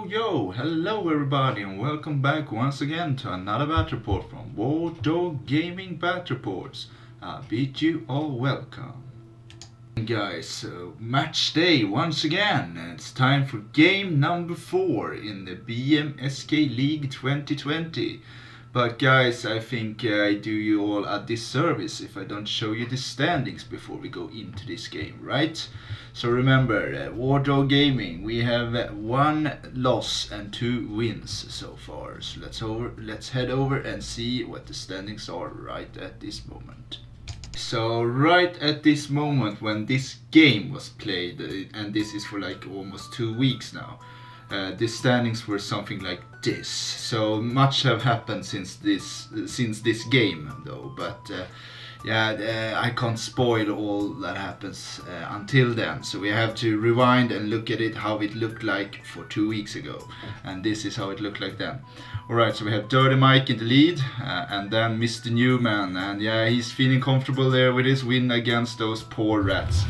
Yo, hello everybody and welcome back once again to another Bat Report from War Dog Gaming Bat Reports. I bid you all welcome. Guys, so match day once again, and it's time for game number 4 in the BMSK League 2020. But guys, I think I do you all a disservice if I don't show you the standings before we go into this game, right? So remember, War Dog Gaming, we have 1 loss and 2 wins so far. So let's head over and see what the standings are right at this moment. So right at this moment when this game was played, and this is for like almost 2 weeks now, the standings were something like this. So much have happened since this game though, but I can't spoil all that happens until then. So we have to rewind and look at it how it looked like for 2 weeks ago, and this is how it looked like then. Alright, so we have Dirty Mike in the lead, and then Mr. Newman, and yeah, he's feeling comfortable there with his win against those poor rats.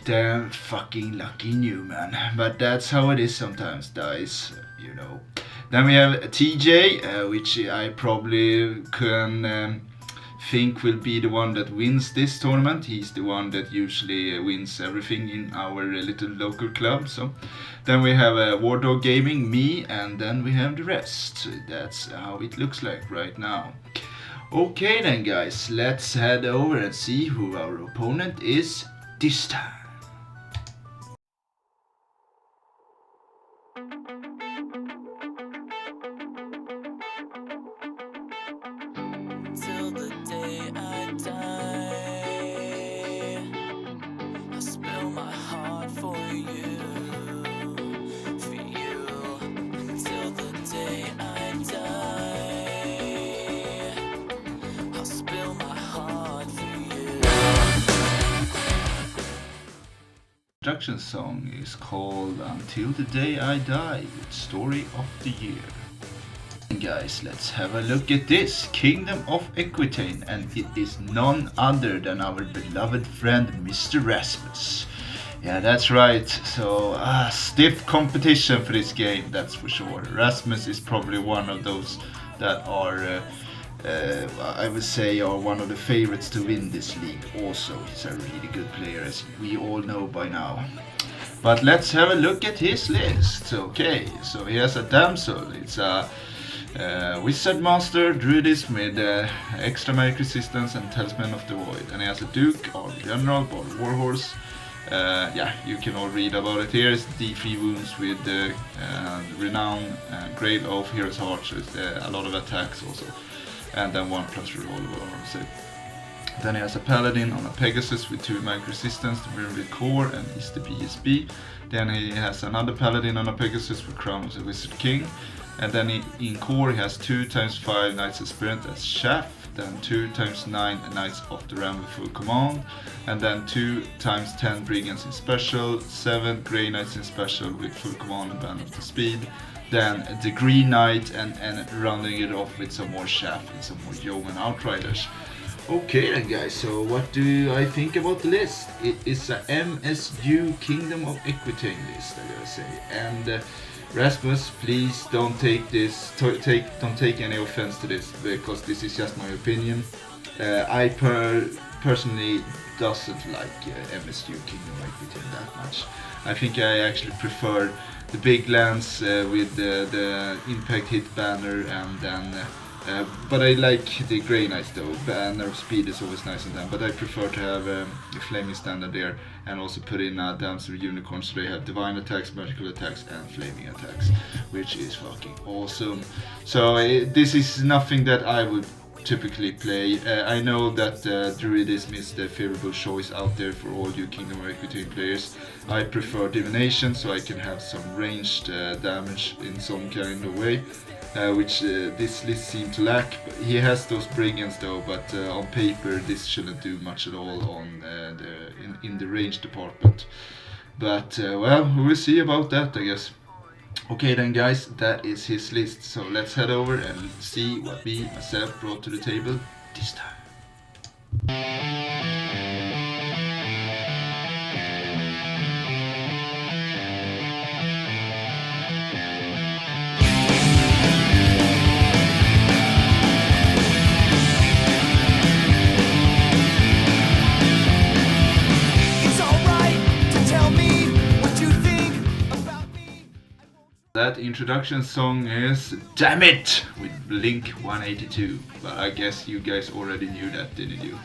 Damn fucking lucky Newman, but that's how it is sometimes, guys, you know. Then we have TJ, which I probably can think will be the one that wins this tournament. He's the one that usually wins everything in our little local club. So then we have War Dog Gaming, me, and then we have the rest. That's how it looks like right now. Okay then guys, let's head over and see who our opponent is this time. Till the day I die, I spill my heart for you, for you. Till the day I die, I'll spill my heart for you. Introduction song is called Until the Day I Die with Story of the Year. Guys, let's have a look at this Kingdom of Equitane, and it is none other than our beloved friend Mr. Rasmus. Yeah, that's right. So stiff competition for this game, that's for sure. Rasmus is probably one of those that are I would say are one of the favorites to win this league. Also, he's a really good player, as we all know by now. But let's have a look at his list. Okay, so he has a damsel. It's a Wizard Master, Druidism with extra magic resistance and Talisman of the Void. And he has a Duke, or General, or Warhorse. You can all read about it here. It's D3 wounds with Renown, Grave Oath, Hero's Heart, so it's a lot of attacks also. And then 1+ rerollable armor save. Then he has a Paladin on a Pegasus with 2 magic resistance, the Myriad Core, and he's the BSB. Then he has another Paladin on a Pegasus with Crown of the Wizard King. And then in core he has 2x5 Knights of Spirit as Shaft, then 2x9 Knights of the Ram with full command, and then 2x10 Brigands in special, 7 Grey Knights in special with full command and band of the speed, then the Green Knight, and rounding it off with some more Shaft and some more Yeoman Outriders. Okay then guys, so what do I think about the list? It is a MSU Kingdom of Equitane list, I gotta say, and Rasmus, please don't take any offense to this, because this is just my opinion. I personally doesn't like MSU Kingdom of Equitane that much. I think I actually prefer the big lands with the impact hit banner, and then but I like the Grey Knights though. Banner of Speed is always nice in them, but I prefer to have the Flaming Standard there, and also put in a Damsel Unicorn, so they have Divine attacks, Magical attacks, and Flaming attacks, which is fucking awesome. So this is nothing that I would typically play. I know that Druidism is the favorable choice out there for all you Kingdom of Equitane players. I prefer Divination, so I can have some ranged damage in some kind of way. Which this list seemed to lack. He has those Brigands though, but on paper this shouldn't do much at all on in the range department. But well, we'll see about that, I guess. Okay then guys, that is his list. So let's head over and see what me myself brought to the table this time. that introduction song is Damn It with Blink 182. But I guess you guys already knew that, didn't you?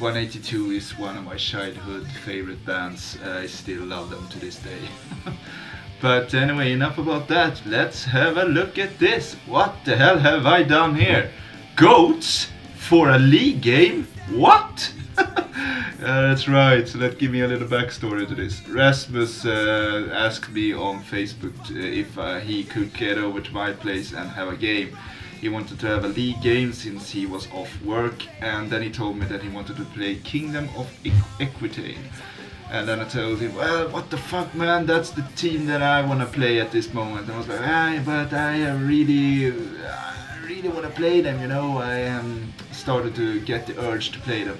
182 is one of my childhood favorite bands. I still love them to this day. But anyway, enough about that. Let's have a look at this. What the hell have I done here? Goats for a league game? What? That's right. So let's give me a little backstory to this. Rasmus asked me on Facebook if he could get over to my place and have a game. He wanted to have a league game since he was off work, and then he told me that he wanted to play Kingdom of Equitane. And then I told him, well, what the fuck, man, that's the team that I want to play at this moment. And I was like, but I really want to play them, you know. I started to get the urge to play them.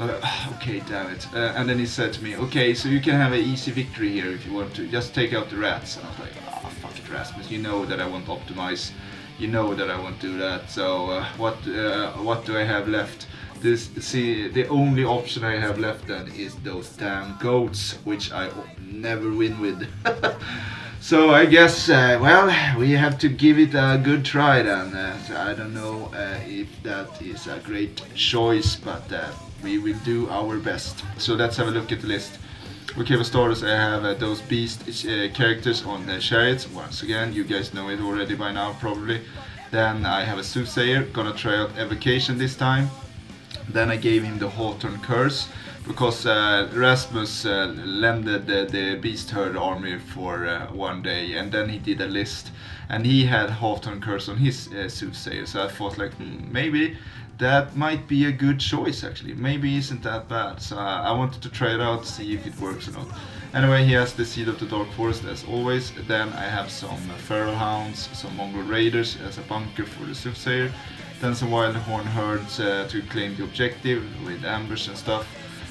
I was like, okay, damn it. And then he said to me, okay, so you can have an easy victory here if you want to. Just take out the rats. And I was like, fuck it, Rasmus. You know that I want to optimize. You know that I won't do that. So what do I have left? The only option I have left then is those damn goats, which I never win with. So I guess, we have to give it a good try then. I don't know if that is a great choice, but we will do our best. So let's have a look at the list. Okay, for starters, I have those beast characters on the chariots. Once again, you guys know it already by now, probably. Then I have a soothsayer, gonna try out evocation this time. Then I gave him the Hawthorne Curse, because Rasmus lended the Beast Herd army for one day, and then he did a list, and he had Hawthorne Curse on his soothsayer. So I thought, like, maybe that might be a good choice actually. Maybe it isn't that bad. So I wanted to try it out, see if it works or not. Anyway, he has the Seed of the Dark Forest as always. Then I have some Feral Hounds, some Mongol Raiders as a bunker for the soothsayer. Then some Wild Horn herds to claim the objective with ambush and stuff.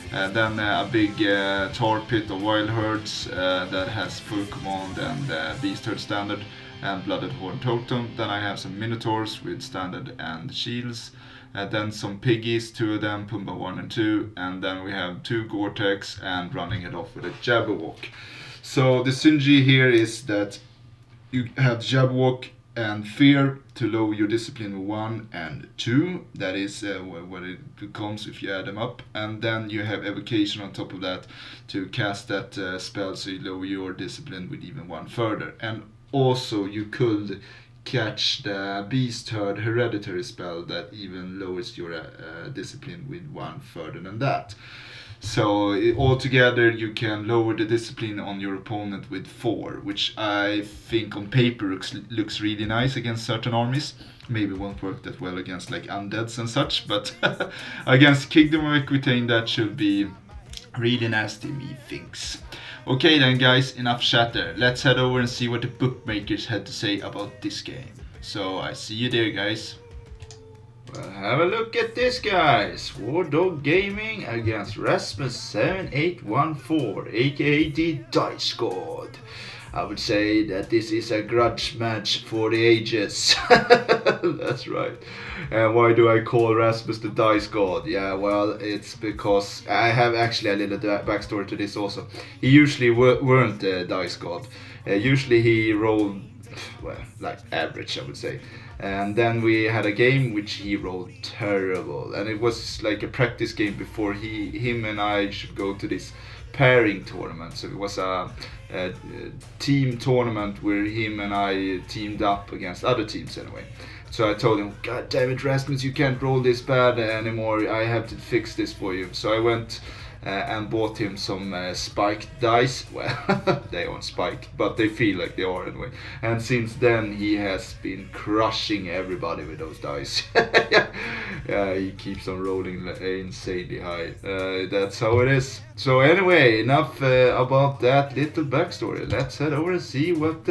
Then a big tar pit of wild herds that has full command and beast herd standard and blooded horn totem. Then I have some minotaurs with standard and shields. Then some piggies, 2 of them, Pumbaa 1 and 2. And then we have 2 Gore-Tex and running it off with a Jabberwock. So the synergy here is that you have Jabberwock and Fear to lower your discipline 1 and 2. That is what it becomes if you add them up. And then you have Evocation on top of that to cast that spell, so you lower your discipline with even 1 further. And also you could catch the Beast Herd hereditary spell that even lowers your discipline with 1 further than that. So altogether you can lower the discipline on your opponent with 4, which I think on paper looks really nice against certain armies. Maybe won't work that well against like undeads and such, but against Kingdom of Equitane that should be really nasty, methinks. Okay then guys, enough chatter. Let's head over and see what the bookmakers had to say about this game. So I see you there, guys. Well, have a look at this, guys. War Dog Gaming against Rasmus 7814, aka the Dice God. I would say that this is a grudge match for the ages. That's right. And why do I call Rasmus the Dice God? Yeah, well, it's because I have actually a little backstory to this also. He usually weren't the Dice God. Usually he rolled, well, like average, I would say. And then we had a game which he rolled terrible, and it was like a practice game before him and I should go to this pairing tournament. So it was a team tournament where him and I teamed up against other teams anyway. So I told him, God damn it, Rasmus, you can't roll this bad anymore. I have to fix this for you. So I went and bought him some spiked dice. Well, they aren't spiked, but they feel like they are anyway. And since then he has been crushing everybody with those dice. Yeah, he keeps on rolling insanely high. That's how it is. So anyway, enough about that little backstory. Let's head over and see what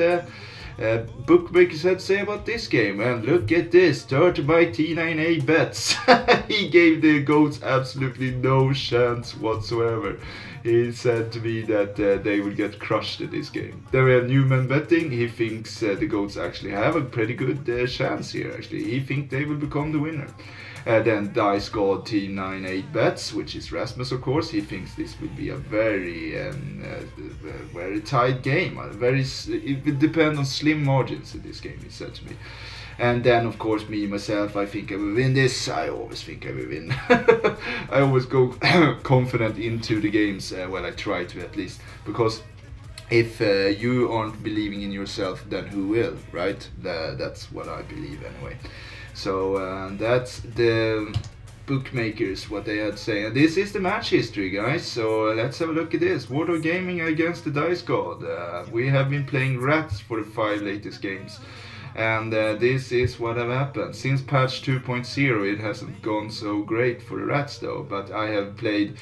bookmakers had to say about this game. And look at this, 30 by T9A bets. He gave the goats absolutely no chance whatsoever. He said to me that they will get crushed in this game. Then we have Newman betting. He thinks the goats actually have a pretty good chance here actually. He thinks they will become the winner. Then Dice God Team 98 Bets, which is Rasmus, of course. He thinks this will be a very tight game. It will depend on slim margins in this game, he said to me. And then, of course, me, myself, I think I will win this. I always think I will win. I always go confident into the games, well, I try to at least. Because if you aren't believing in yourself, then who will, right? That's what I believe anyway. So that's the bookmakers, what they had to say. And this is the match history, guys. So let's have a look at this. Warthog Gaming against the Dice God. We have been playing rats for the 5 latest games. And this is what have happened. Since patch 2.0 it hasn't gone so great for the rats though. But I have played...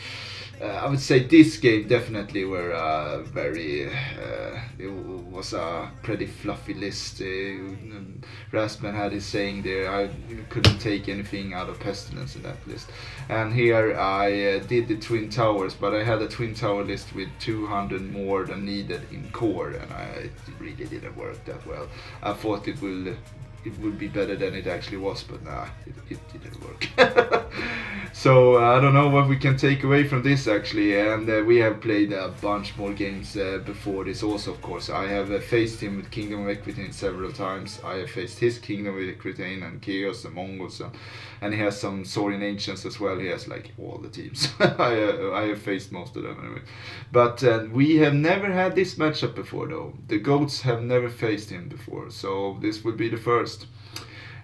I would say this game definitely were it was a pretty fluffy list. Rasmus had his saying there, I couldn't take anything out of Pestilence in that list. And here I did the Twin Towers, but I had a Twin Tower list with 200 more than needed in core, and it really didn't work that well. I thought it would be better than it actually was, but nah, it didn't work. So I don't know what we can take away from this actually, and we have played a bunch more games before this also, of course. I have faced him with Kingdom of Equitane several times. I have faced his Kingdom of Equitane and Chaos and Mongols, and he has some Saurian Ancients as well. He has like all the teams. I have faced most of them anyway. But we have never had this matchup before though. The Goats have never faced him before, so this will be the first.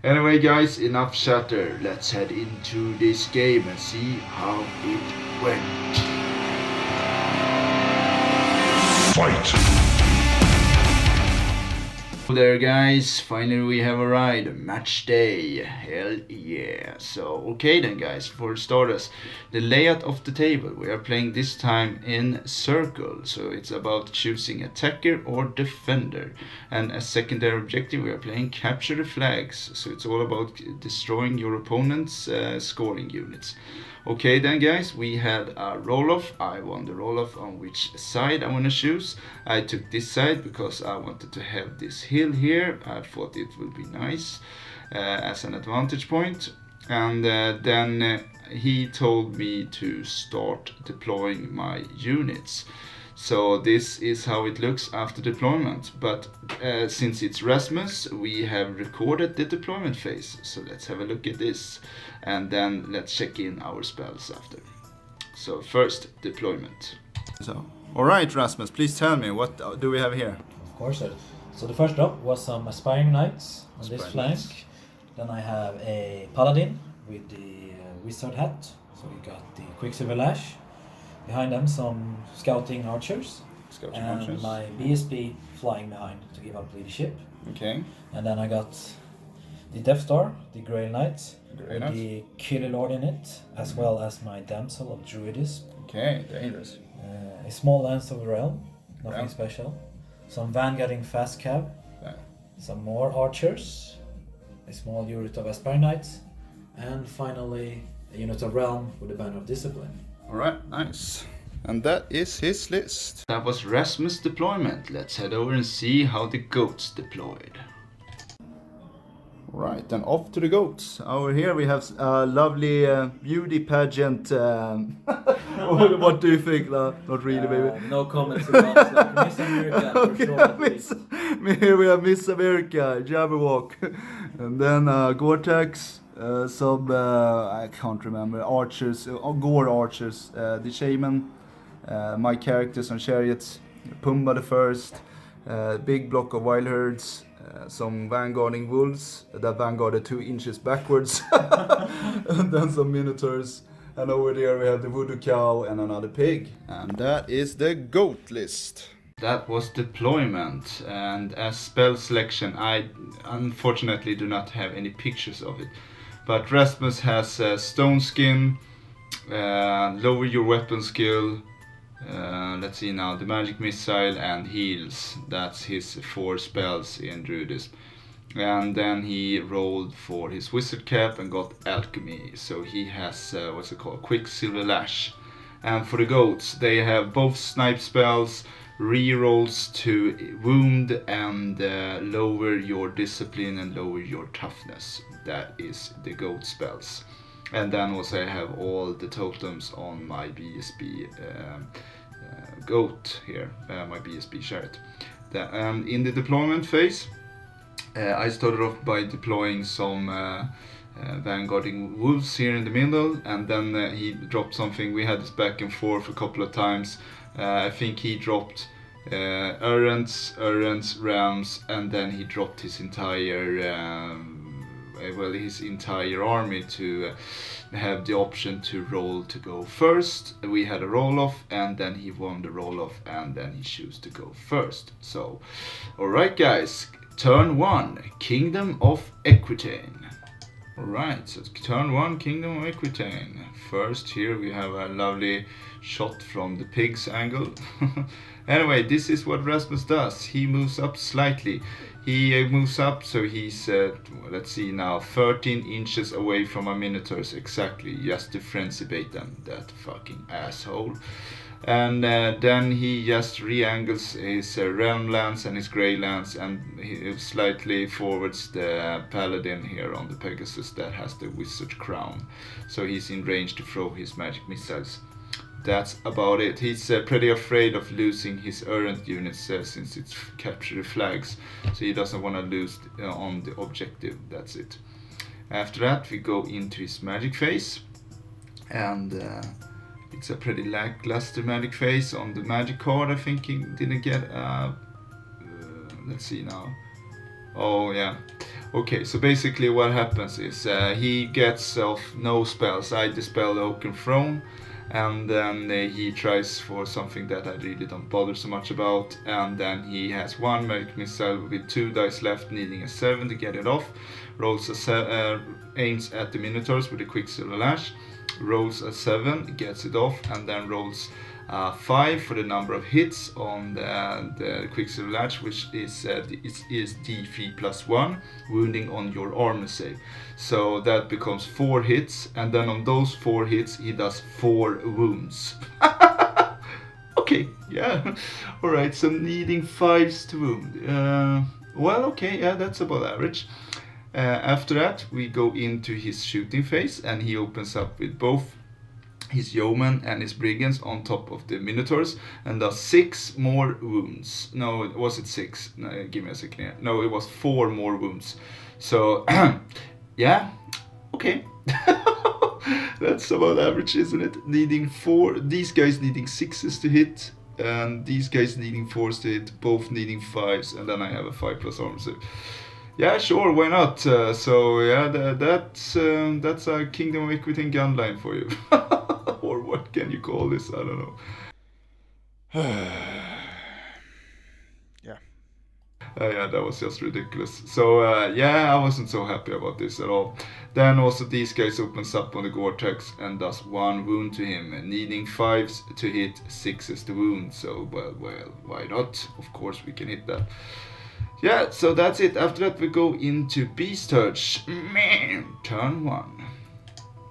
Anyway guys, enough chatter. Let's head into this game and see how it went. Fight! There guys, finally we have arrived. Match day. Hell yeah. So okay then guys, for starters, the layout of the table. We are playing this time in circle. So it's about choosing attacker or defender. And as secondary objective we are playing capture the flags. So it's all about destroying your opponent's scoring units. Okay then guys, we had a roll-off. I won the roll-off on which side I want to choose. I took this side because I wanted to have this hill here. I thought it would be nice as an advantage point. And then he told me to start deploying my units. So this is how it looks after deployment, but since it's Rasmus, we have recorded the deployment phase. So let's have a look at this, and then let's check in our spells after. So first, deployment. So, alright Rasmus, please tell me, what do we have here? Of course. So the first drop was some Aspiring Knights on this flank. Knights. Then I have a Paladin with the Wizard Hat. So we got the Quicksilver Lash. Behind them some Scouting Archers. And my BSB flying behind to give up leadership. Okay. And then I got the Death Star, the Grey Knight, with the Killer Lord in it, as well as my Damsel of Druidism. Okay, dangerous. A small Lance of the Realm, nothing special. Some Vanguarding Fast Cab. Yeah. Some more Archers. A small unit of Aspiring Knights. And finally a unit of Realm with a Banner of Discipline. Alright, nice. And that is his list. That was Rasmus' deployment. Let's head over and see how the Goats deployed. Right, then off to the Goats. Over here we have a lovely beauty pageant. What do you think? Not really, baby. No comments about Miss America. Okay, here we have Miss America, Jabberwock. And then Gore-Tex. Some, I can't remember, archers, Gore archers, the shaman, my characters on chariots, Pumbaa the First, big block of wild herds, some vanguarding wolves that vanguarded 2 inches backwards, and then some minotaurs, and over there we have the voodoo cow and another pig. And that is the Goat list. That was deployment, and as spell selection I unfortunately do not have any pictures of it. But Rasmus has Stone Skin, lower your weapon skill, let's see now, the Magic Missile and Heals. That's his 4 spells in Druidism. And then he rolled for his Wizard Cap and got Alchemy. So he has, what's it called, Quicksilver Lash. And for the Goats, they have both snipe spells, rerolls to wound, and lower your discipline and lower your toughness. That is the Goat spells. And then also I have all the totems on my BSB goat here, my BSB chariot. In the deployment phase, I started off by deploying some vanguarding wolves here in the middle, and then he dropped something. We had this back and forth a couple of times. I think he dropped errands, rams, and then he dropped his entire his entire army to have the option to roll to go first. We had a roll off, and then he won the roll off, and then he chose to go first. So, alright guys, turn 1, Kingdom of Aquitaine. Alright, so turn 1, Kingdom of Aquitaine. First here we have a lovely shot from the pig's angle. Anyway, this is what Rasmus does. He moves up slightly. He moves up, so he's, let's see now, 13 inches away from our minotaurs exactly, just to frenzy bait them, that fucking asshole. And then he just re-angles his realm lands and his grey lands, and he slightly forwards the paladin here on the Pegasus that has the wizard crown. So he's in range to throw his magic missiles. That's about it. He's pretty afraid of losing his errant units since it's capture the flags, so he doesn't want to lose on the objective. That's it. After that we go into his magic phase, and it's a pretty lackluster magic phase. On the magic card I think he didn't get let's see now. Oh yeah. Okay, so basically what happens is he gets off no spells. I dispel the Oaken Throne, and then he tries for something that I really don't bother so much about, and then he has one magic missile with 2 dice left, needing a 7 to get it off. Rolls aims at the minotaurs with a Quicksilver Lash, rolls a 7, gets it off, and then rolls 5 for the number of hits on the Quicksilver Lash, which is D3 plus 1, wounding on your armor save. So that becomes 4 hits, and then on those 4 hits he does 4 wounds. Okay, yeah, alright, so needing 5s to wound. Well, okay, yeah, that's about average. After that we go into his shooting phase, and he opens up with both his yeomen and his brigands on top of the minotaurs, and does 6 more wounds. No, was it 6? No, give me a second here. No, it was 4 more wounds. So yeah, okay. That's about average, isn't it? Needing 4, these guys needing 6s to hit, and these guys needing 4s to hit, both needing 5s, and then I have a 5 plus armor save. Yeah, sure, why not? So yeah, that's a Kingdom of Aquitaine gunline for you. Or what can you call this? I don't know. Yeah. Yeah, that was just ridiculous. So yeah, I wasn't so happy about this at all. Then also these guys opens up on the Gore-Tex and does 1 wound to him, needing 5s to hit, 6s to wound. So well, why not? Of course we can hit that. Yeah, so that's it. After that we go into Beast Urge. Turn 1.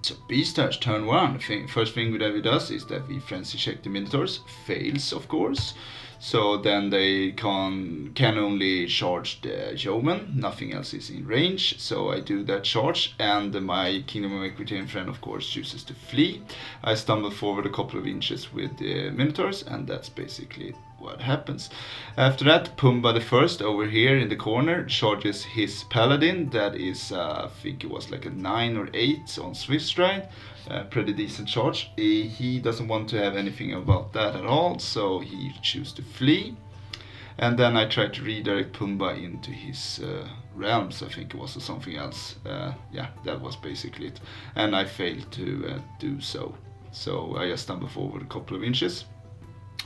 So Beast Urge, turn 1. First thing that he does is that we frenzy check the minotaurs. Fails, of course. So then they can only charge the yeoman. Nothing else is in range. So I do that charge, and my Kingdom of Aquitaine friend of course chooses to flee. I stumble forward a couple of inches with the minotaurs, and that's basically what happens. After that, Pumbaa the First over here in the corner charges his paladin. That is, I think it was like a 9 or 8 on Swift Stride. Pretty decent charge. He doesn't want to have anything about that at all, so he chooses to flee. And then I try to redirect Pumbaa into his realms, I think it was, or something else. Yeah, that was basically it. And I failed to do so. So I just stumbled forward a couple of inches.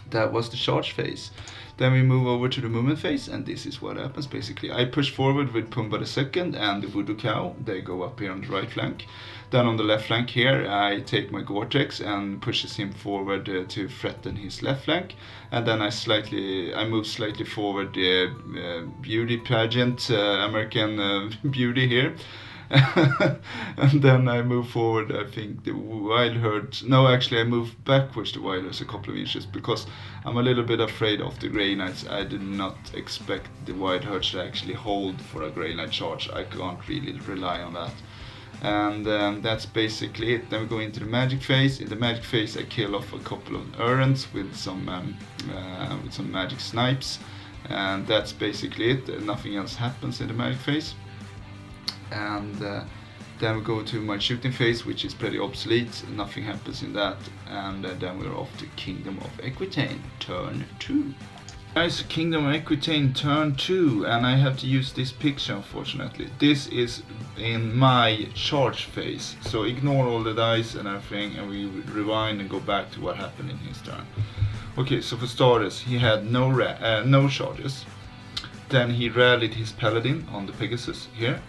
That was the charge phase. Then we move over to the movement phase, and this is what happens basically. I push forward with Pumbaa II and the Voodoo Cow. They go up here on the right flank. Then on the left flank here, I take my Gore-Tex and pushes him forward to threaten his left flank. And then I move slightly forward the beauty pageant, American beauty here. And then I move forward, I think the wild herd, no actually I move backwards the wild herds a couple of inches, because I'm a little bit afraid of the Grey Knights. I did not expect the wild herds to actually hold for a Grey Knight charge. I can't really rely on that. And that's basically it. Then we go into the magic phase. In the magic phase I kill off a couple of errands with some magic snipes, and that's basically it. Nothing else happens in the magic phase. And then we go to my shooting phase, which is pretty obsolete. Nothing happens in that. And then we're off to Kingdom of Aquitaine, turn 2. Guys, Kingdom of Aquitaine turn 2, and I have to use this picture unfortunately. This is in my charge phase, so ignore all the dice and everything, and we rewind and go back to what happened in his turn. Okay, so for starters, he had no charges. Then he rallied his paladin on the Pegasus here,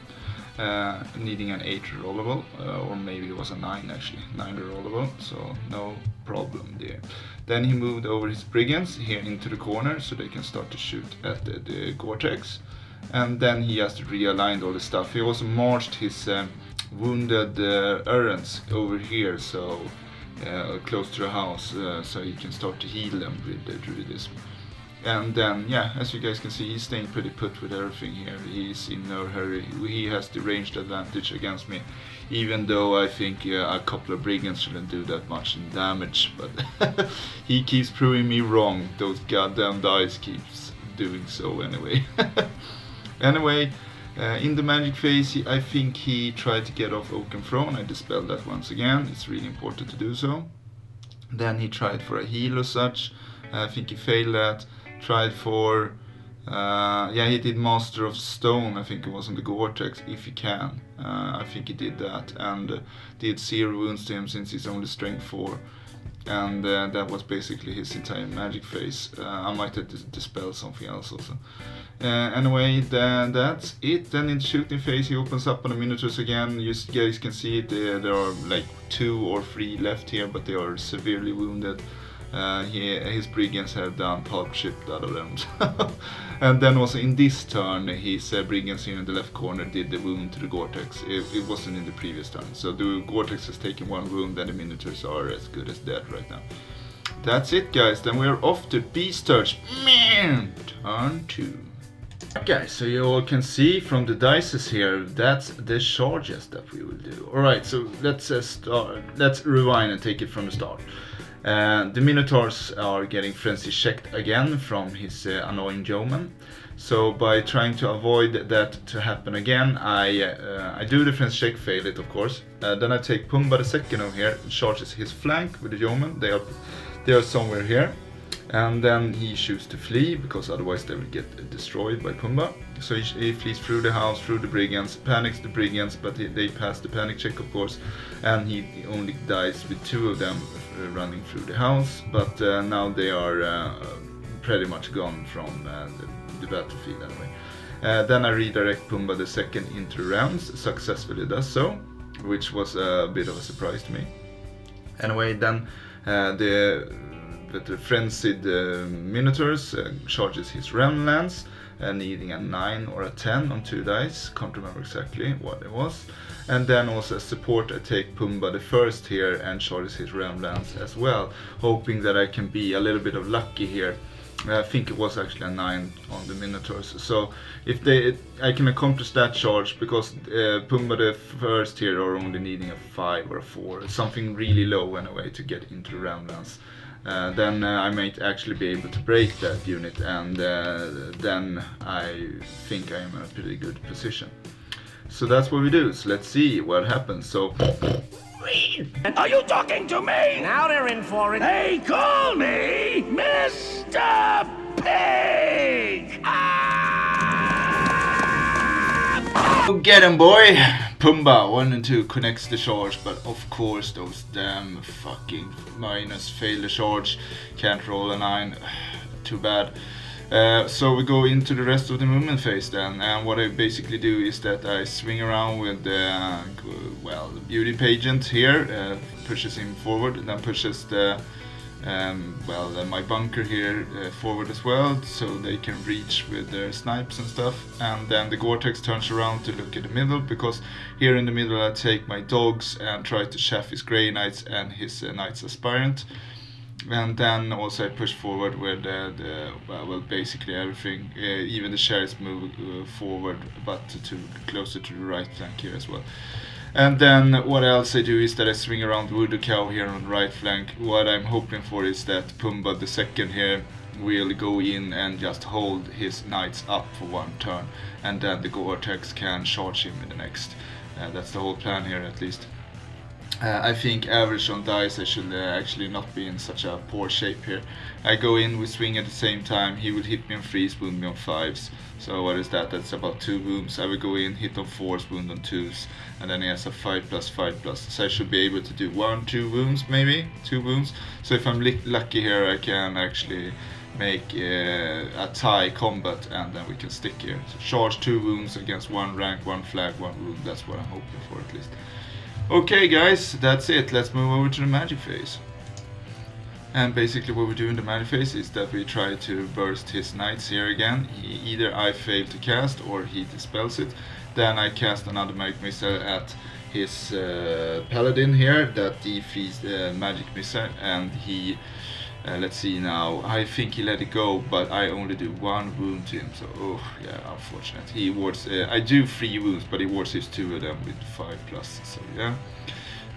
needing an 8 rollable, or maybe it was a 9 actually, 9 rollable, so no problem there. Then he moved over his brigands here into the corner so they can start to shoot at the Gore-Tex. And then he just realigned all the stuff. He also marched his wounded errands over here, so close to the house, so he can start to heal them with the druidism. And then, yeah, as you guys can see, he's staying pretty put with everything here. He's in no hurry. He has the ranged advantage against me, even though I think a couple of brigands shouldn't do that much in damage. But he keeps proving me wrong. Those goddamn dice keeps doing so anyway. Anyway, in the magic phase, I think he tried to get off Oaken Throne. I dispelled that once again. It's really important to do so. Then he tried for a heal or such. I think he failed that. Tried for, he did Master of Stone, I think it was on the Gore-Tex, if he can. I think he did that, and did 0 wounds to him since he's only strength 4. And that was basically his entire magic phase. I might have dispelled something else also. Anyway, then that's it. Then in the shooting phase he opens up on the Minotaurs again. You guys can see it, there are like 2 or 3 left here, but they are severely wounded. His brigands have done pulp chipped out of them. And then also in this turn, his brigands here in the left corner did the wound to the Gore-Tex. It wasn't in the previous turn. So the Gore-Tex has taken 1 wound and the Minotaurs are as good as dead right now. That's it, guys. Then we're off to Beast Turn 2. Okay, so you all can see from the dices here, that's the charges that we will do. Alright, so let's rewind and take it from the start. The Minotaurs are getting frenzy checked again from his annoying yeoman. So by trying to avoid that to happen again, I do the frenzy check, fail it of course. Then I take Pumba the second over here, charges his flank with the yeoman. They are somewhere here. And then he shoots to flee, because otherwise they will get destroyed by Pumba. So he flees through the house, through the brigands, panics the brigands, but they pass the panic check of course. And he only dies with 2 of them running through the house. But now they are pretty much gone from the battlefield anyway. Then I redirect Pumba the second into the rounds, successfully does so, which was a bit of a surprise to me. Anyway, then the frenzied Minotaurs charges his realm lands, needing a 9 or a 10 on 2 dice, can't remember exactly what it was. And then also as support I take Pumba the first here and charges his realm lands as well, hoping that I can be a little bit of lucky here. I think it was actually a 9 on the Minotaurs. So if I can accomplish that charge, because Pumba the first here are only needing a 5 or a 4, something really low anyway to get into the realm lands. Then I might actually be able to break that unit, and then I think I am in a pretty good position. So that's what we do. So let's see what happens. So, Are you talking to me? Now they're in for it. They call me Mr. Pig! go get him, boy! Pumba 1 and 2 connects the charge, but of course those damn fucking minus fail the charge. Can't roll a 9. Too bad. So we go into the rest of the movement phase then, and what I basically do is that I swing around with the beauty pageant here, pushes him forward, and then pushes the my bunker here forward as well, so they can reach with their snipes and stuff. And then the Gore-Tex turns around to look at the middle, because here in the middle I take my dogs and try to chaff his Grey Knights and his Knights Aspirant. And then also I push forward with basically everything, even the sheriffs move forward, but closer to the right flank here as well. And then what else I do is that I swing around Voodoo Cow here on the right flank. What I'm hoping for is that Pumbaa the second here will go in and just hold his knights up for one turn, and then the Gore-Tex can charge him in the next. That's the whole plan here, at least. I think average on dice I should actually not be in such a poor shape here. I go in, we swing at the same time, he would hit me on 3s, wound me on 5s. So what is that? That's about 2 wounds. I will go in, hit on 4s, wound on 2s, and then he has a 5+5+. So I should be able to do 1-2 wounds, maybe 2 wounds. So if I'm lucky here, I can actually make a tie combat, and then we can stick here. So charge 2 wounds against 1 rank, 1 flag, 1 wound. That's what I'm hoping for, at least. Okay guys, that's it. Let's move over to the magic phase. And basically what we do in the magic phase is that we try to burst his knights here again. Either I fail to cast or he dispels it. Then I cast another magic missile at his paladin here that defeats the magic missile, and he let's see now, I think he let it go, but I only do 1 wound to him, so oh yeah, unfortunate. He wards, I do 3 wounds, but he wards his 2 of them with 5+, so yeah,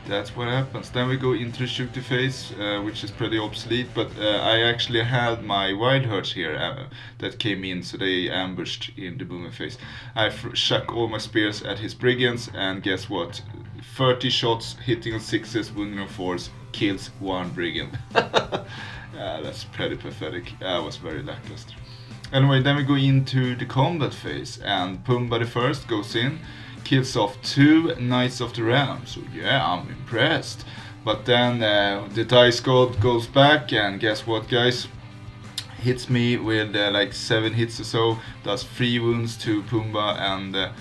that's what happens. Then we go into the shooting phase, which is pretty obsolete, but I actually had my wild herds here that came in, so they ambushed in the booming phase. I chuck all my spears at his brigands, and guess what? 30 shots, hitting on 6s, wounding on 4s, kills 1 brigand. That's pretty pathetic. I was very lackluster. Anyway, then we go into the combat phase, and Pumbaa the first goes in, kills off 2 Knights of the Realm. So yeah, I'm impressed. But then the dice god goes back, and guess what, guys? Hits me with like 7 hits or so, does 3 wounds to Pumbaa, and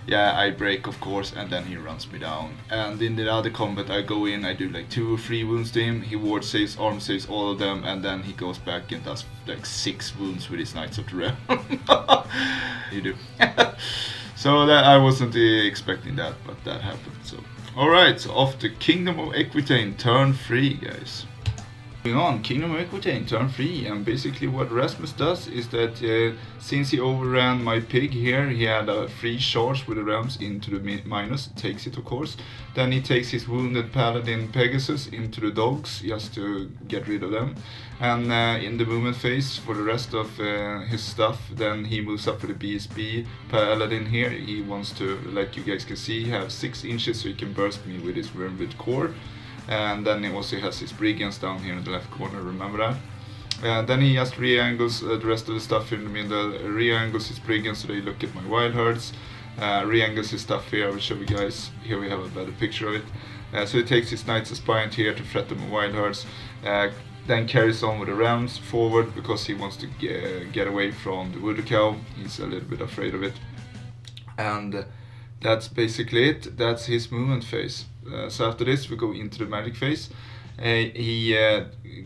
yeah, I break, of course, and then he runs me down. And in the other combat, I go in, I do like 2 or 3 wounds to him. He ward saves, arm saves, all of them, and then he goes back and does like 6 wounds with his Knights of the Realm. You do. So that I wasn't expecting that, but that happened. So alright, so off to Kingdom of Aquitaine, turn 3, guys. Moving on, Kingdom of Aquitaine, turn 3, and basically what Rasmus does is that since he overran my pig here, he had a free charge with the realms into the minus, takes it of course. Then he takes his wounded paladin Pegasus into the dogs just to get rid of them. And in the movement phase for the rest of his stuff, then he moves up for the BSB paladin here. He wants to, like you guys can see, have 6 inches so he can burst me with his Wormwood core. And then he also has his brigands down here in the left corner, remember that? Then he just re-angles the rest of the stuff in the middle, re-angles his brigands so they look at my wild herds, re-angles his stuff here. I will show you guys, here we have a better picture of it. So he takes his Knights Aspirant here to threaten my wild herds, then carries on with the realms forward because he wants to get away from the Voodoo Cow. He's a little bit afraid of it. And that's basically it. That's his movement phase. So after this we go into the magic phase. He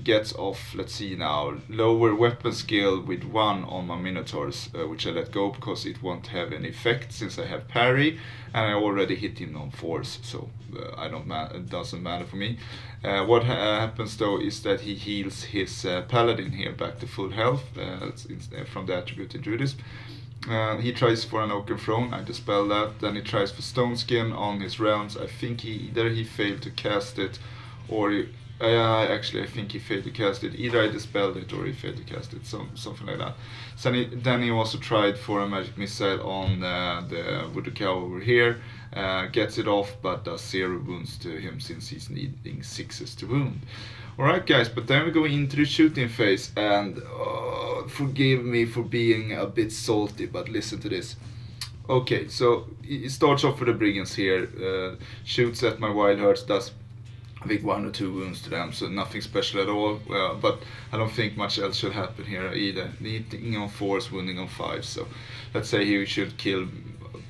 gets off, let's see now, lower weapon skill with 1 on my Minotaurs, which I let go because it won't have any effect since I have parry, and I already hit him on 4s, so it doesn't matter for me. What happens though is that he heals his paladin here back to full health from the attribute in Judas. He tries for an Oaken Throne, I dispel that. Then he tries for Stone Skin on his realms. I think either he failed to cast it, or actually I think he failed to cast it. Either I dispelled it or he failed to cast it, something like that. So then he also tried for a magic missile on the Voodoo Cow over here. Gets it off, but does 0 wounds to him since he's needing 6s to wound. Alright guys, but then we go into the shooting phase, and forgive me for being a bit salty, but listen to this. Okay, so he starts off with the brigands here, shoots at my wild herds, does I think 1 or 2 wounds to them, so nothing special at all, but I don't think much else should happen here either. Hitting on 4s, wounding on 5s, so let's say he should kill,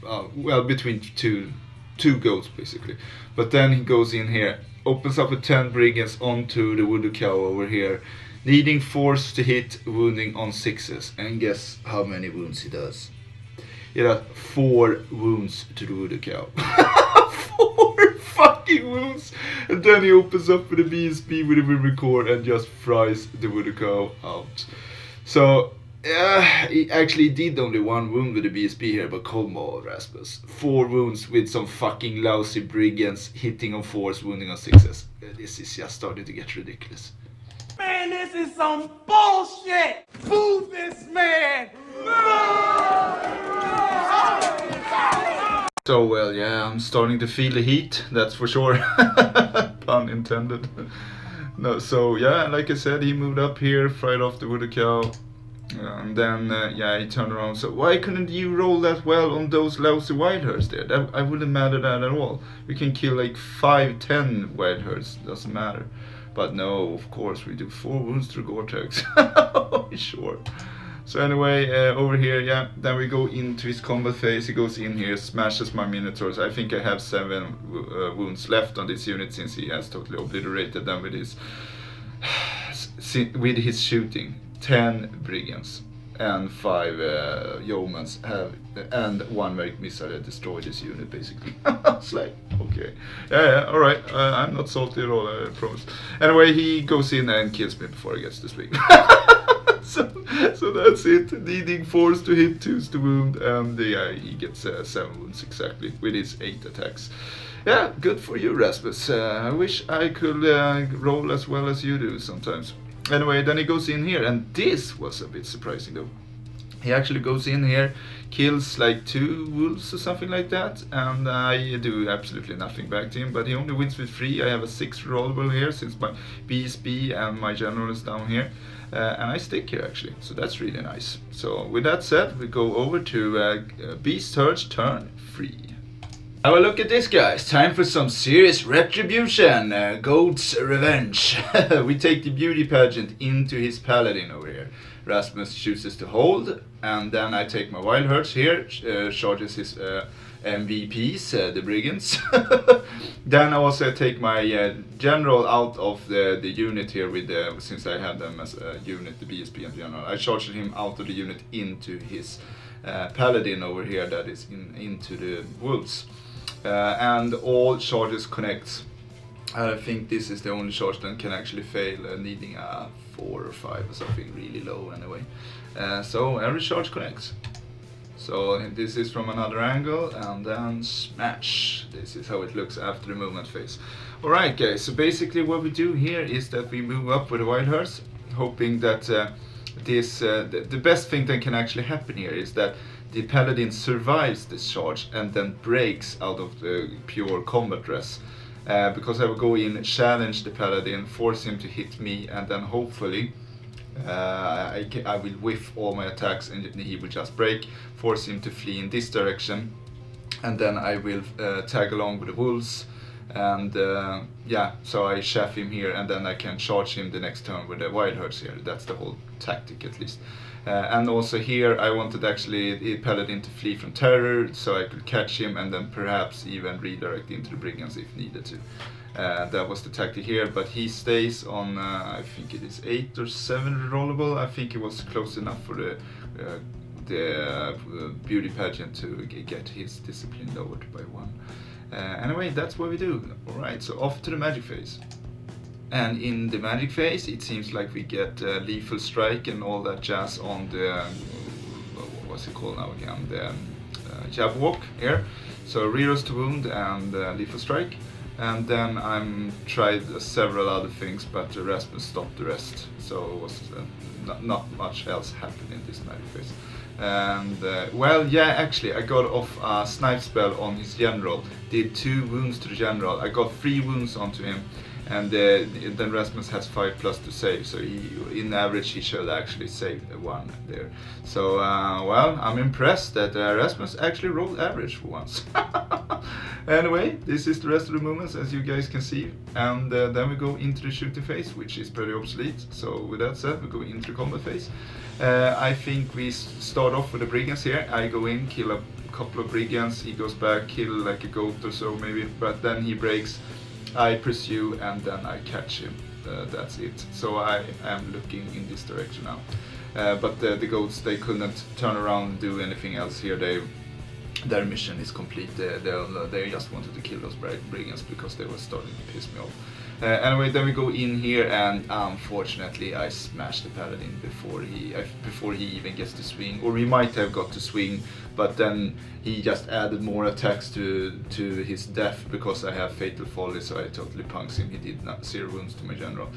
well, between two goats basically. But then he goes in here, opens up with 10 brigands onto the Voodoo Cow over here, needing 4s to hit, wounding on 6s, and guess how many wounds he does? He does 4 wounds to the Voodoo Cow. 4 fucking wounds! And then he opens up with a BSB with a Women Core and just fries the Voodoo Cow out. So He actually did only 1 wound with the BSP here, but come on, Rasmus. 4 wounds with some fucking lousy brigands hitting on 4s, wounding on 6s. This is just starting to get ridiculous. Man, this is some bullshit! Move this man! So, well, yeah, I'm starting to feel the heat, that's for sure. Pun intended. No, so, yeah, like I said, he moved up here, fired off the Voodoo Cow. And then, yeah, he turned around. So why couldn't you roll that well on those lousy wild herds there? I wouldn't matter that at all. We can kill like 5-10 wild herds, doesn't matter. But no, of course, we do 4 wounds through Gore-Tex. Sure. So anyway, over here, yeah, then we go into his combat phase. He goes in here, smashes my Minotaurs. I think I have 7 wounds left on this unit since he has totally obliterated them with his shooting. 10 brigands and 5 yeomans and 1 Merrick missile that destroyed this unit basically. It's like, okay, yeah, alright, I'm not salty at all, I promise. Anyway, he goes in and kills me before he gets to speak. So that's it, needing 4s to hit, 2s to wound, and yeah, he gets 7 wounds exactly with his 8 attacks. Yeah, good for you, Rasmus. I wish I could roll as well as you do sometimes. Anyway, then he goes in here, and this was a bit surprising though. He actually goes in here, kills like 2 wolves or something like that, and I do absolutely nothing back to him, but he only wins with 3. I have a 6 rollable here since my BSB and my general is down here, and I stick here actually, so that's really nice. So with that said, we go over to Beast Herd's turn 3. Have a look at this, guys. Time for some serious retribution. Goat's revenge. We take the beauty pageant into his paladin over here. Rasmus chooses to hold, and then I take my wild herds here, charges his MVPs, the brigands. Then I also take my general out of the unit here with since I had them as a unit, the BSP and general. I charged him out of the unit into his paladin over here that is into the wolves. And all charges connect. I think this is the only charge that can actually fail, needing a 4 or 5 or something really low anyway. So every charge connects. So this is from another angle, and then smash. This is how it looks after the movement phase. Alright guys, so basically what we do here is that we move up with the wild herds, hoping that the best thing that can actually happen here is that the paladin survives this charge and then breaks out of the pure combat dress. Because I will go in, challenge the paladin, force him to hit me, and then hopefully I will whiff all my attacks and he will just break, force him to flee in this direction, and then I will tag along with the wolves, and yeah, so I chaff him here, and then I can charge him the next turn with the wild herds here. That's the whole tactic at least. And also here I wanted actually the paladin to flee from terror, so I could catch him and then perhaps even redirect into the brigands if needed to. That was the tactic here, but he stays on, I think it is 8 or 7 rollable. I think it was close enough for the beauty pageant to get his discipline lowered by 1. Anyway, that's what we do. Alright, so off to the magic phase. And in the magic phase, it seems like we get lethal strike and all that jazz on the, what's it called now again, the jab walk here. So reroll to wound and lethal strike. And then I'm tried several other things, but Rasmus stopped the rest. So it was not much else happened in this magic phase. And well, yeah, actually I got off a snipe spell on his general, did 2 wounds to the general. I got 3 wounds onto him, and then Rasmus has 5+ to save, so in average he should actually save 1 there. So well, I'm impressed that Rasmus actually rolled average for once. Anyway, this is the rest of the movements as you guys can see, and then we go into the shooting phase, which is pretty obsolete. So with that said, we go into the combat phase. I think we start off with the brigands here. I go in, kill a couple of brigands, he goes back, kill like a goat or so maybe, but then he breaks, I pursue, and then I catch him. That's it. So I am looking in this direction now. But the goats, they couldn't turn around and do anything else here. Their mission is complete. They just wanted to kill those brigands because they were starting to piss me off. Anyway, then we go in here, and unfortunately I smashed the paladin before he even gets to swing, or he might have got to swing, but then he just added more attacks to his death because I have fatal folly, so I totally punks him. He did 0 wounds to my general.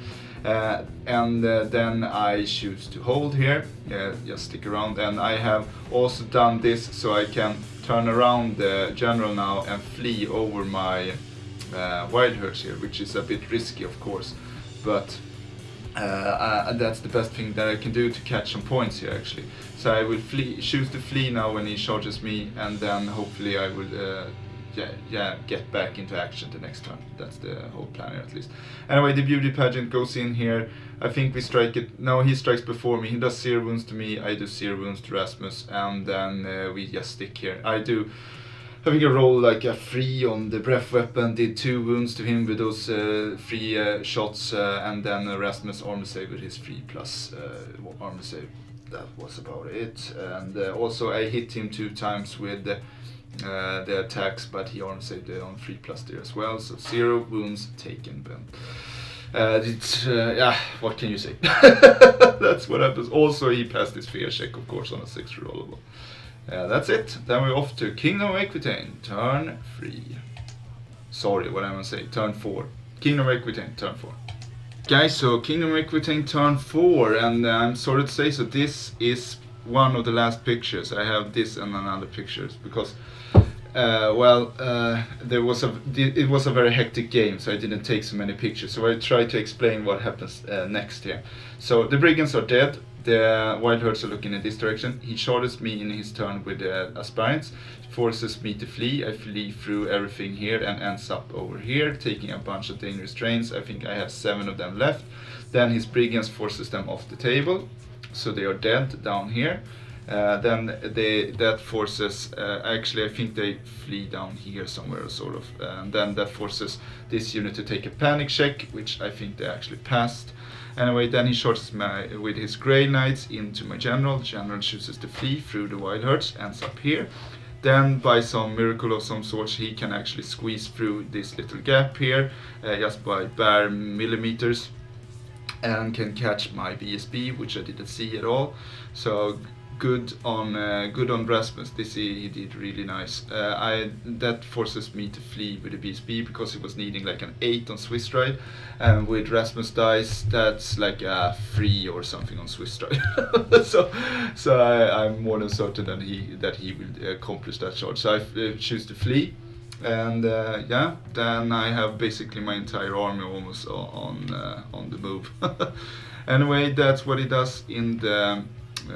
Then I choose to hold here, just stick around, and I have also done this so I can turn around the general now and flee over my wild herds here, which is a bit risky of course, but that's the best thing that I can do to catch some points here actually. So I will choose to flee now when he charges me, and then hopefully I will get back into action the next turn. That's the whole plan here at least. Anyway, the beauty pageant goes in here. I think we strike it. No, he strikes before me. He does 0 wounds to me, I do 0 wounds to Rasmus, and then we just stick here. I think I roll like a 3 on the breath weapon, did 2 wounds to him with those 3 shots, and then Rasmus armor save with his 3+ armor save. That was about it. And also I hit him 2 times with the attacks, but he armor saved on 3+ there as well, so 0 wounds taken. Yeah, what can you say? That's what happens. Also, he passed his fear check, of course, on a 6 rollable. That's it. Then we're off to Kingdom of Aquitaine, turn 3. Sorry, what am I saying? Turn 4. Kingdom of Aquitaine, turn 4. Guys, so Kingdom of Aquitaine, turn 4, and I'm sorry to say, so this is one of the last pictures. I have this and another pictures because it was a very hectic game, so I didn't take so many pictures. So I try to explain what happens next here. So the brigands are dead. The wild herds are looking in this direction. He charges me in his turn with the aspirants, forces me to flee. I flee through everything here and ends up over here, taking a bunch of dangerous trains. I think I have 7 of them left. Then his brigands forces them off the table, so they are dead down here. Then that forces, actually I think they flee down here somewhere sort of, and then that forces this unit to take a panic check, which I think they actually passed. Anyway, then he charges with his Grey Knights into my general. The general chooses to flee through the wild herds, ends up here. Then by some miracle of some sort he can actually squeeze through this little gap here, just by bare millimeters, and can catch my BSB, which I didn't see at all. So good on Rasmus. This he did really nice. That forces me to flee with the BSB because he was needing like an 8 on Swiss stride, and with Rasmus dice that's like a 3 or something on Swiss stride. so I'm more than certain that he will accomplish that charge. So I choose to flee, and then I have basically my entire army almost on the move. Anyway, that's what he does in the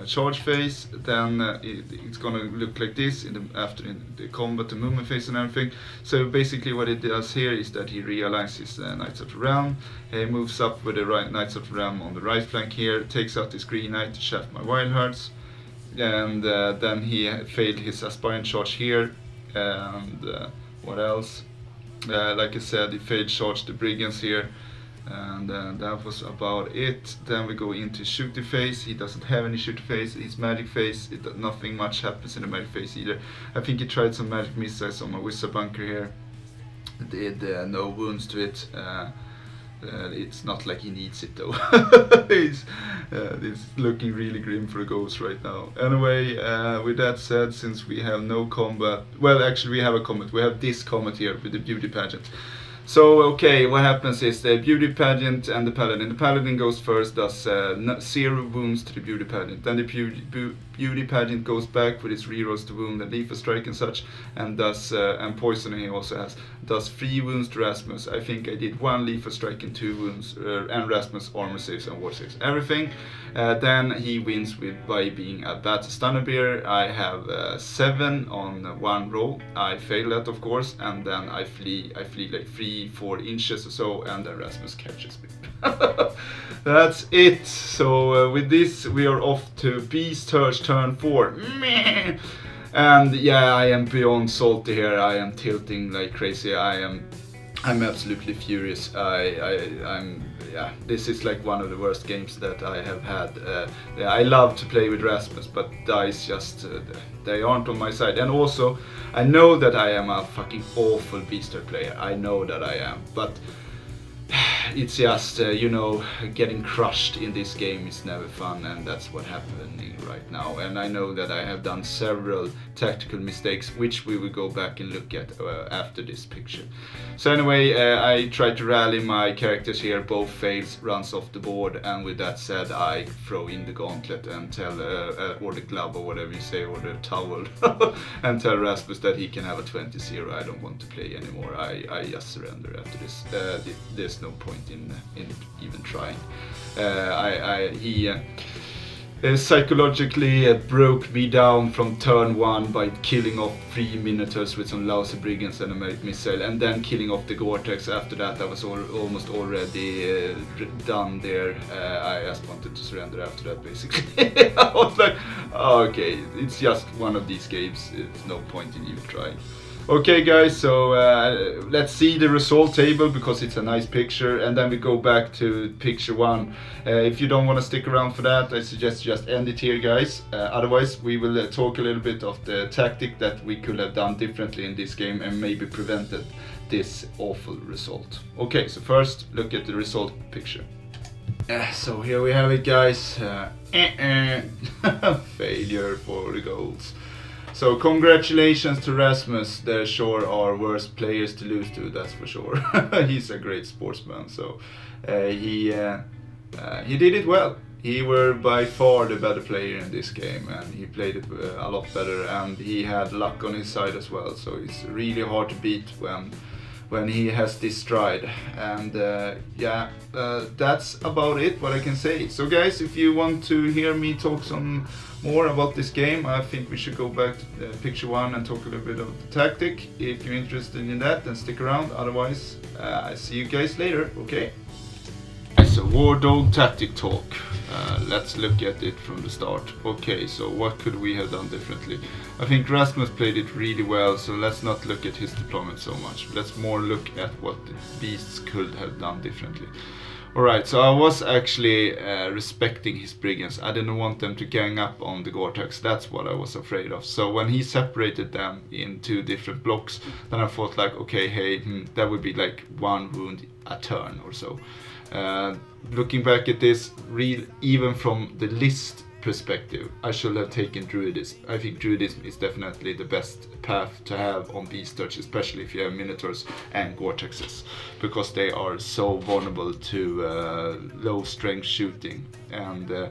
charge phase. Then it's gonna look like this in the combat, the movement phase and everything. So basically what it does here is that he realigns his Knights of the Realm. He moves up with the Knights of the Realm on the right flank here, takes out his Green Knight to shaft my wild herds, and then he failed his aspirant charge here, and what else? Like I said, he failed charge the brigands here. And that was about it. Then we go into shooting phase. He doesn't have any shooting phase. His magic phase, nothing much happens in the magic phase either. I think he tried some magic missiles on my wizard bunker here. Did no wounds to it. It's not like he needs it though. It's looking really grim for a ghost right now. Anyway, with that said, since we have no combat, well actually we have a combat. We have this combat here with the beauty pageant. So okay, what happens is the beauty pageant and the paladin. The paladin goes first, does 0 wounds to the beauty pageant. Then the beauty pageant goes back with his rerolls to wound and lethal strike and such, and does and poisoning he also has. Does 3 wounds to Rasmus. I think I did 1 lethal strike and 2 wounds, and Rasmus armor saves and war saves everything. Then he wins by being a bad stunner bear. I have 7 on 1 roll. I fail that of course, and then I flee like 3-4 inches or so, and then Rasmus catches me. That's it. So with this we are off to Beast Herds turn 4. And yeah, I am beyond salty here. I am tilting like crazy. I'm absolutely furious. Yeah, this is like one of the worst games that I have had. I love to play with Rasmus, but dice just they aren't on my side. And also, I know that I am a fucking awful Beaster player. I know that I am, but it's just, you know, getting crushed in this game is never fun, and that's what happening right now. And I know that I have done several tactical mistakes, which we will go back and look at after this picture. So anyway, I tried to rally my characters here, both fails, runs off the board, and with that said, I throw in the gauntlet and tell, or the glove or whatever you say, or the towel, and tell Rasmus that he can have a 20-0. I don't want to play anymore. I just surrender after this. There's no point in even trying. He psychologically broke me down from turn 1 by killing off 3 Minotaurs with some lousy brigands and a missile, and then killing off the Gore-Tex. After that I was almost already done there. I just wanted to surrender after that, basically. I was like, oh, okay, it's just one of these games, it's no point in even trying. Okay guys, so let's see the result table, because it's a nice picture, and then we go back to picture 1. If you don't want to stick around for that, I suggest just end it here, guys. Otherwise we will talk a little bit of the tactic that we could have done differently in this game and maybe prevented this awful result. Okay, so first look at the result picture. So here we have it, guys. Failure for the goals. So congratulations to Rasmus. There sure are worse players to lose to, that's for sure. He's a great sportsman, so he did it well. He were by far the better player in this game, and he played it a lot better, and he had luck on his side as well. So it's really hard to beat when he has this stride. And that's about it, what I can say. So guys, if you want to hear me talk some more about this game, I think we should go back to picture 1 and talk a little bit of the tactic. If you're interested in that, then stick around. Otherwise, I see you guys later, okay? So War Dog tactic talk. Let's look at it from the start. Okay, so what could we have done differently? I think Rasmus played it really well, so let's not look at his deployment so much. Let's more look at what the beasts could have done differently. Alright, so I was actually respecting his brigands. I didn't want them to gang up on the Gore-Tex. That's what I was afraid of. So when he separated them in 2 different blocks, then I thought like, okay, hey, that would be like 1 wound a turn or so. Looking back at this, even from the list perspective, I should have taken Druidism. I think Druidism is definitely the best path to have on beast touch, especially if you have Minotaurs and Gore-Texes, because they are so vulnerable to low strength shooting, and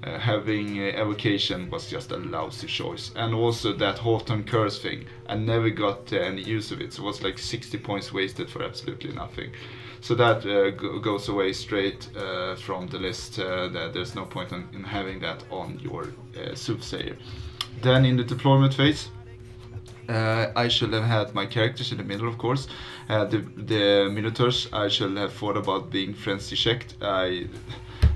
having evocation was just a lousy choice. And also that Hawthorne Curse thing, I never got any use of it, so it was like 60 points wasted for absolutely nothing. So that goes away straight from the list. There's no point in having that on your Soothsayer. Then in the deployment phase, I should have had my characters in the middle, of course. The Minotaurs, I should have thought about being frenzy checked.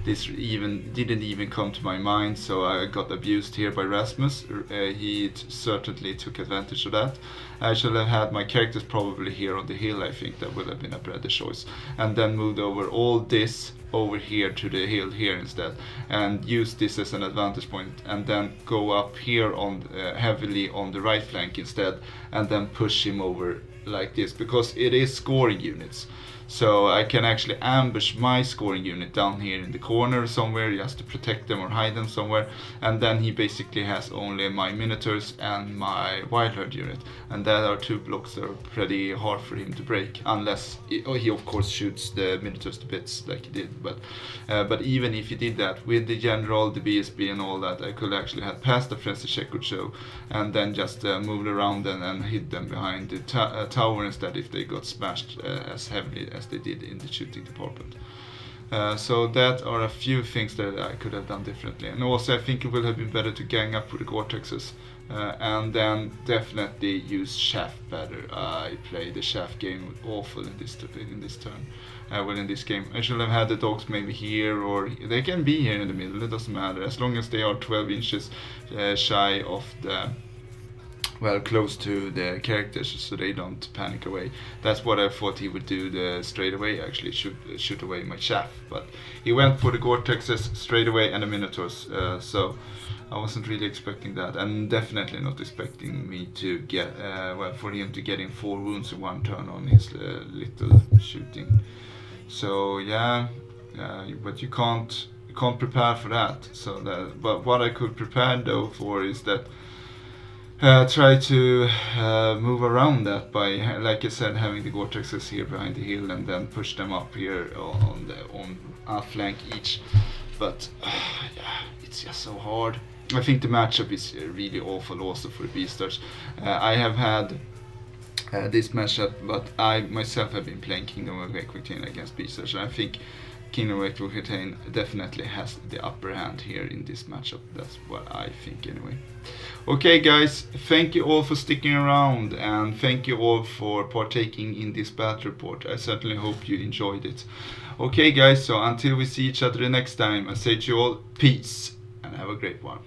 This didn't even come to my mind, so I got abused here by Rasmus. He certainly took advantage of that. I should have had my characters probably here on the hill. I think that would have been a better choice, and then moved over all this over here to the hill here instead, and use this as an advantage point, and then go up here on heavily on the right flank instead, and then push him over like this, because it is scoring units. So I can actually ambush my scoring unit down here in the corner somewhere, just to protect them or hide them somewhere, and then he basically has only my Minotaurs and my Wildherd unit, and that are 2 blocks that are pretty hard for him to break, unless he of course shoots the Minotaurs to bits like he did. But even if he did that with the General, the BSB and all that, I could actually have passed the Frenzy check or so, and then just moved around and hid them behind the tower instead if they got smashed as heavily as they did in the shooting department. So that are a few things that I could have done differently, and also I think it would have been better to gang up with the Gore-Texes, and then definitely use Shaft better. I played the Shaft game awful in this turn. In this game I should have had the dogs maybe here, or they can be here in the middle, it doesn't matter, as long as they are 12 inches shy of the, well, close to the characters, so they don't panic away. That's what I thought he would do straight away, actually shoot away my Shaft, but he went for the Gore-Texes straight away and the Minotaurs, so I wasn't really expecting that, and definitely not expecting me to get, for him to get in 4 wounds in 1 turn on his little shooting So yeah, but you can't prepare for that. So but what I could prepare though for is that try to move around that by, like I said, having the Gore-Texes here behind the hill and then push them up here on a flank each. But yeah, it's just so hard. I think the matchup is really awful also for Beastars. I have had this matchup, but I myself have been playing Kingdom of Equitane against Beastars, and I think Kingdom of Equitane definitely has the upper hand here in this matchup. That's what I think anyway. Okay guys, thank you all for sticking around, and thank you all for partaking in this battle report. I certainly hope you enjoyed it. Okay guys, so until we see each other the next time, I say to you all, peace and have a great one.